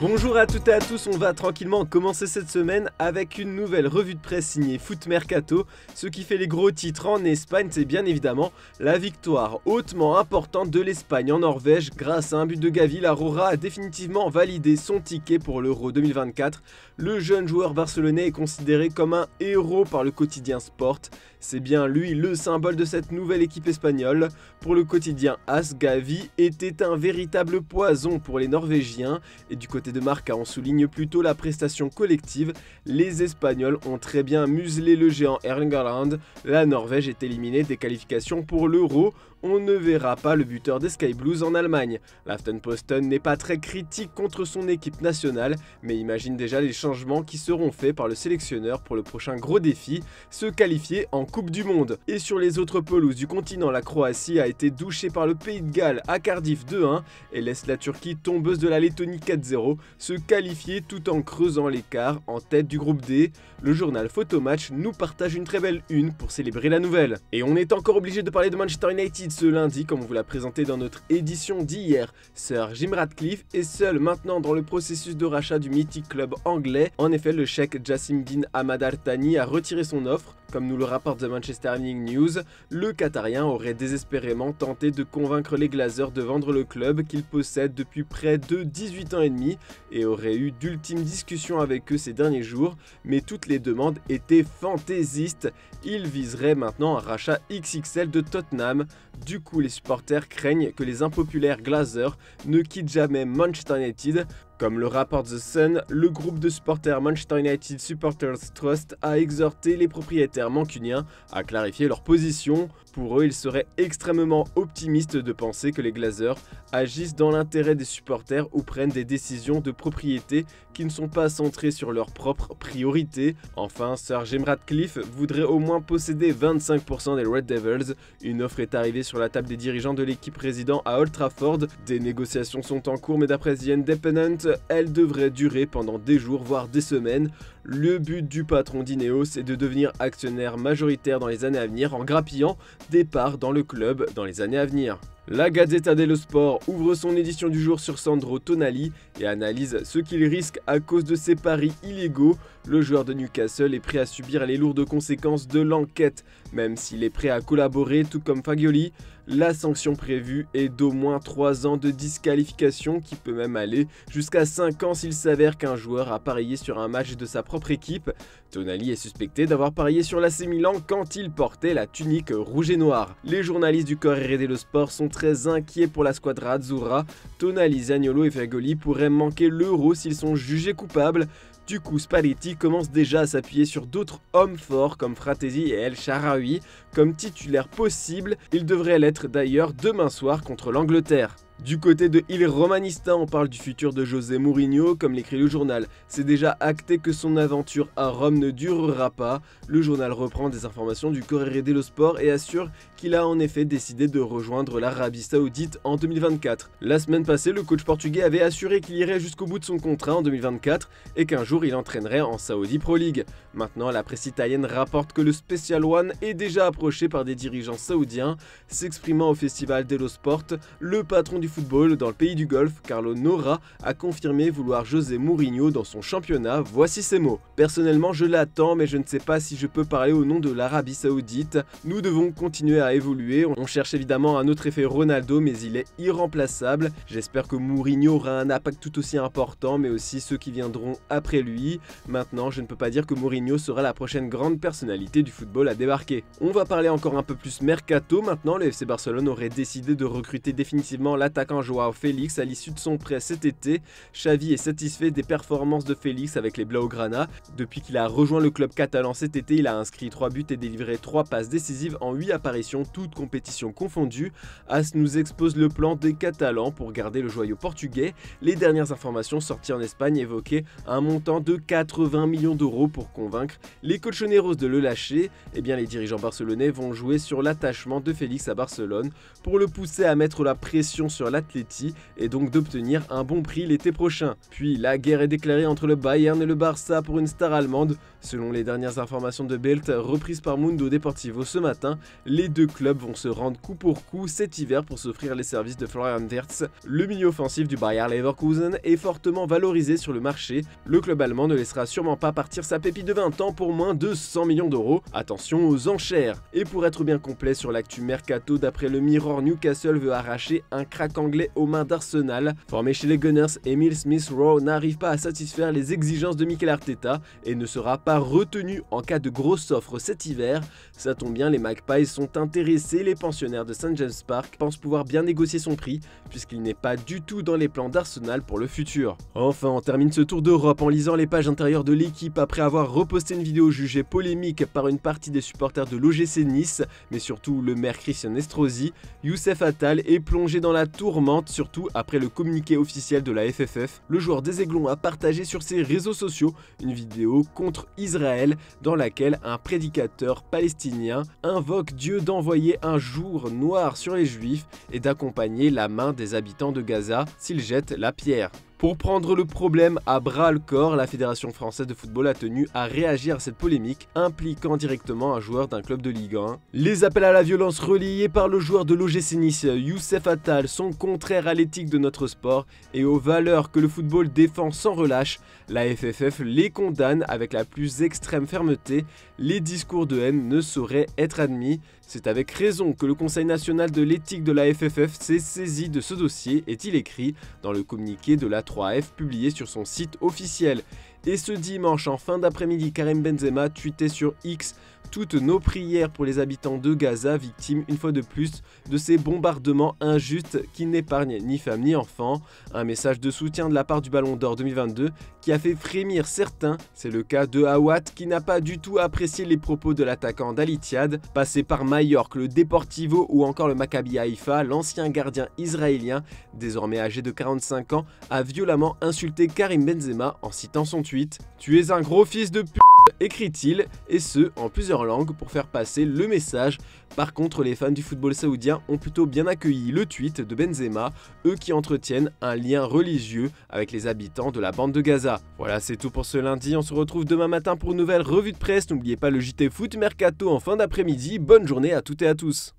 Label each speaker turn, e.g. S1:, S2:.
S1: Bonjour à toutes et à tous, on va tranquillement commencer cette semaine avec une nouvelle revue de presse signée Foot Mercato. Ce qui fait les gros titres en Espagne, c'est bien évidemment la victoire hautement importante de l'Espagne en Norvège. Grâce à un but de Gavi, la Rora a définitivement validé son ticket pour l'Euro 2024. Le jeune joueur barcelonais est considéré comme un héros par le quotidien Sport. C'est bien lui le symbole de cette nouvelle équipe espagnole. Pour le quotidien AS, Gavi était un véritable poison pour les Norvégiens. Et du côté de Marca, on souligne plutôt la prestation collective. Les Espagnols ont très bien muselé le géant Erling Haaland. La Norvège est éliminée des qualifications pour l'Euro. On ne verra pas le buteur des Sky Blues en Allemagne. L'Aftenposten n'est pas très critique contre son équipe nationale, mais imagine déjà les changements qui seront faits par le sélectionneur pour le prochain gros défi, se qualifier en Coupe du Monde. Et sur les autres pelouses du continent, la Croatie a été douchée par le Pays de Galles à Cardiff 2-1 et laisse la Turquie, tombeuse de la Lettonie 4-0, se qualifier tout en creusant l'écart en tête du groupe D. Le journal Photomatch nous partage une très belle une pour célébrer la nouvelle. Et on est encore obligé de parler de Manchester United ce lundi, comme on vous l'a présenté dans notre édition d'hier. Sir Jim Ratcliffe est seul maintenant dans le processus de rachat du mythique club anglais. En effet, le cheikh Jassim Bin Hamad Al Thani a retiré son offre. Comme nous le rapporte The Manchester Evening News, le Qatarien aurait désespérément tenté de convaincre les Glazers de vendre le club qu'il possède depuis près de 18 ans et demi et aurait eu d'ultimes discussions avec eux ces derniers jours, mais toutes les demandes étaient fantaisistes. Il viserait maintenant un rachat XXL de Tottenham. Du coup, les supporters craignent que les impopulaires Glazers ne quittent jamais Manchester United. Comme le rapporte The Sun, le groupe de supporters Manchester United Supporters Trust a exhorté les propriétaires mancuniens à clarifier leur position. Pour eux, il serait extrêmement optimiste de penser que les Glazers agissent dans l'intérêt des supporters ou prennent des décisions de propriété qui ne sont pas centrées sur leurs propres priorités. Enfin, Sir Jim Ratcliffe voudrait au moins posséder 25% des Red Devils. Une offre est arrivée sur la table des dirigeants de l'équipe résidant à Old Trafford. Des négociations sont en cours, mais d'après The Independent, elles devraient durer pendant des jours, voire des semaines. Le but du patron d'Ineos est de devenir actionnaire majoritaire dans les années à venir en grappillant des parts dans le club dans les années à venir. La Gazzetta dello Sport ouvre son édition du jour sur Sandro Tonali et analyse ce qu'il risque à cause de ses paris illégaux. Le joueur de Newcastle est prêt à subir les lourdes conséquences de l'enquête, même s'il est prêt à collaborer tout comme Fagioli. La sanction prévue est d'au moins 3 ans de disqualification qui peut même aller jusqu'à 5 ans s'il s'avère qu'un joueur a parié sur un match de sa propre équipe. Tonali est suspecté d'avoir parié sur l'AC Milan quand il portait la tunique rouge et noire. Les journalistes du Corriere dello Sport sont très inquiets pour la squadra azzurra. Tonali, Zaniolo et Fagioli pourraient manquer l'Euro s'ils sont jugés coupables. Du coup, Spalletti commence déjà à s'appuyer sur d'autres hommes forts comme Fratesi et El Shaarawy comme titulaires possibles. Ils devraient l'être d'ailleurs demain soir contre l'Angleterre. Du côté de Il Romanista, on parle du futur de José Mourinho, comme l'écrit le journal. C'est déjà acté que son aventure à Rome ne durera pas. Le journal reprend des informations du Corriere dello Sport et assure qu'il a en effet décidé de rejoindre l'Arabie Saoudite en 2024. La semaine passée, le coach portugais avait assuré qu'il irait jusqu'au bout de son contrat en 2024 et qu'un jour il entraînerait en Saudi Pro League. Maintenant, la presse italienne rapporte que le Special One est déjà approché par des dirigeants saoudiens. S'exprimant au Festival dello Sport, le patron du football dans le pays du Golfe, Carlo Nora, a confirmé vouloir José Mourinho dans son championnat. Voici ses mots. Personnellement, je l'attends, mais je ne sais pas si je peux parler au nom de l'Arabie Saoudite. Nous devons continuer à évoluer. On cherche évidemment un autre effet Ronaldo, mais il est irremplaçable. J'espère que Mourinho aura un impact tout aussi important, mais aussi ceux qui viendront après lui. Maintenant, je ne peux pas dire que Mourinho sera la prochaine grande personnalité du football à débarquer. On va parler encore un peu plus mercato. Maintenant, le FC Barcelone aurait décidé de recruter définitivement l'attaquant Joao Félix à l'issue de son prêt cet été. Xavi est satisfait des performances de Félix avec les Blaugrana. Depuis qu'il a rejoint le club catalan cet été, il a inscrit 3 buts et délivré 3 passes décisives en 8 apparitions, toutes compétitions confondues. AS nous expose le plan des Catalans pour garder le joyau portugais. Les dernières informations sorties en Espagne évoquaient un montant de 80 millions d'euros pour convaincre les colchoneros de le lâcher. Eh bien, les dirigeants barcelonais vont jouer sur l'attachement de Félix à Barcelone pour le pousser à mettre la pression sur sur l'Atleti et donc d'obtenir un bon prix l'été prochain. Puis la guerre est déclarée entre le Bayern et le Barça pour une star allemande. Selon les dernières informations de Bild, reprises par Mundo Deportivo ce matin, les deux clubs vont se rendre coup pour coup cet hiver pour s'offrir les services de Florian Wirtz. Le milieu offensif du Bayer Leverkusen est fortement valorisé sur le marché. Le club allemand ne laissera sûrement pas partir sa pépite de 20 ans pour moins de 100 millions d'euros. Attention aux enchères. Et pour être bien complet sur l'actu mercato, d'après le Mirror, Newcastle veut arracher un crack anglais aux mains d'Arsenal. Formé chez les Gunners, Emile Smith-Rowe n'arrive pas à satisfaire les exigences de Mikel Arteta et ne sera pas retenu en cas de grosse offre cet hiver. Ça tombe bien, les Magpies sont intéressés, les pensionnaires de St James Park pensent pouvoir bien négocier son prix puisqu'il n'est pas du tout dans les plans d'Arsenal pour le futur. Enfin, on termine ce tour d'Europe en lisant les pages intérieures de l'équipe après avoir reposté une vidéo jugée polémique par une partie des supporters de l'OGC Nice, mais surtout le maire Christian Estrosi. Youssef Attal est plongé dans la tourmente, surtout après le communiqué officiel de la FFF. Le joueur des Aiglons a partagé sur ses réseaux sociaux une vidéo contre Israël dans laquelle un prédicateur palestinien invoque Dieu d'envoyer un jour noir sur les Juifs et d'accompagner la main des habitants de Gaza s'ils jettent la pierre. Pour prendre le problème à bras-le-corps, la Fédération française de football a tenu à réagir à cette polémique impliquant directement un joueur d'un club de Ligue 1. Les appels à la violence relayés par le joueur de l'OGC Nice, Youssef Attal, sont contraires à l'éthique de notre sport et aux valeurs que le football défend sans relâche. La FFF les condamne avec la plus extrême fermeté. Les discours de haine ne sauraient être admis. C'est avec raison que le Conseil national de l'éthique de la FFF s'est saisi de ce dossier, est-il écrit dans le communiqué de la 3F publié sur son site officiel. Et ce dimanche en fin d'après-midi, Karim Benzema tweetait sur X « Toutes nos prières pour les habitants de Gaza, victimes une fois de plus de ces bombardements injustes qui n'épargnent ni femmes ni enfants ». Un message de soutien de la part du Ballon d'Or 2022 qui a fait frémir certains. C'est le cas de Awad qui n'a pas du tout apprécié les propos de l'attaquant d'Al Ittihad. Passé par Majorque, le Deportivo ou encore le Maccabi Haïfa, l'ancien gardien israélien, désormais âgé de 45 ans, a violemment insulté Karim Benzema en citant son tweet « Tu es un gros fils de p***, écrit-il, et ce, en plusieurs langues pour faire passer le message. Par contre, les fans du football saoudien ont plutôt bien accueilli le tweet de Benzema, eux qui entretiennent un lien religieux avec les habitants de la bande de Gaza. Voilà, c'est tout pour ce lundi, on se retrouve demain matin pour une nouvelle revue de presse. N'oubliez pas le JT Foot Mercato en fin d'après-midi. Bonne journée à toutes et à tous.